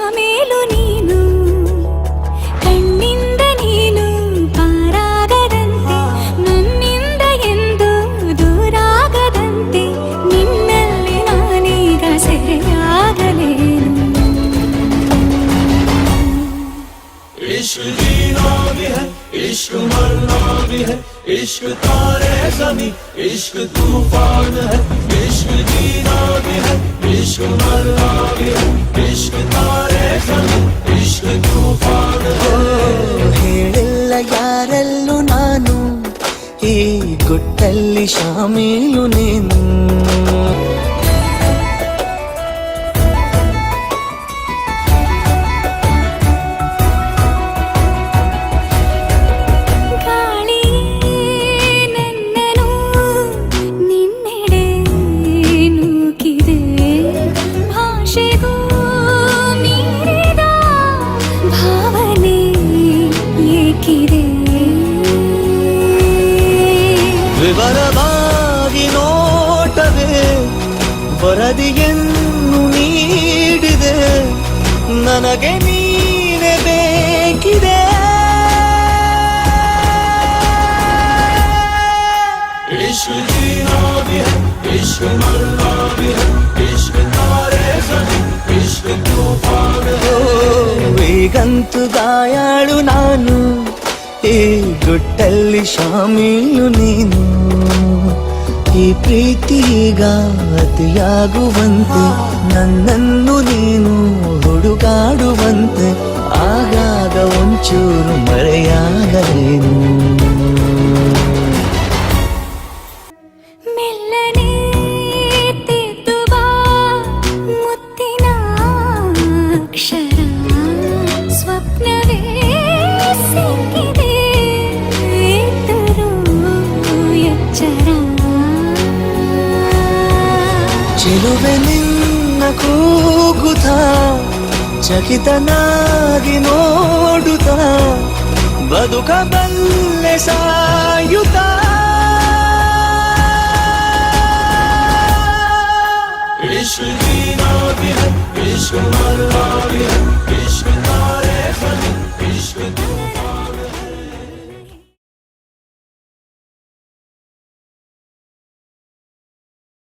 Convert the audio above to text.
ಶಾಮೇಲು ನೀನು ಕಣ್ಣಿಂದ ನೀನು ಪಾರಾಗದಂತೆ ನನ್ನಿಂದ ಎಂದು ದೂರಾಗದಂತೆ ನಿನ್ನಲ್ಲಿ ನಾನೀಗ ಸೆರೆಯಾಗಲೇನು इश्क जीना भी है इश्क मरना भी है इश्क तारे ज़मीं इश्क तूफान है इश्क जीना भी है इश्क मरना भी है इश्क तारे ज़मीं इश्क तूफान है ಹೇಳಿಲ್ಲ ಯಾರಲ್ಲೂ ನಾನು ಈ ಗುಟ್ಟಲ್ಲಿ ಶಾಮೀಲು ನೀನು ವಿವರವಾಗಿ ನೋಟವೇ ವರದಿಯನ್ನು ನೀಡಿದೆ ನನಗೆ ನೀನೇ ಬೇಕಿದೆ इश्क जीना भी है इश्क मरना भी है इश्क तारे ज़मीं इश्क तूफान है ಈಗಂತೂ ಗಾಯಾಳು ನಾನು ಈ ಗುಟ್ಟಲ್ಲಿ ಶಾಮೀಲು ನೀನು ಈ ಪ್ರೀತಿಗ ಅತಿಯಾಗುವಂತೆ ನನ್ನನ್ನು ನೀನು ಹುಡುಗಾಡುವಂತೆ ಆಗಾಗ ಒಂಚೂರು ಮರೆಯಾಗಲೇನು ಚೆಲುವೆ ನಿನ್ನ ಕೂಗುತ್ತ ಚಕಿತನಾಗಿ ನೋಡುತ್ತ ಬದುಕಬಲ್ಲೆ ಸಾಯುತ್ತ इश्क जीना भी है इश्क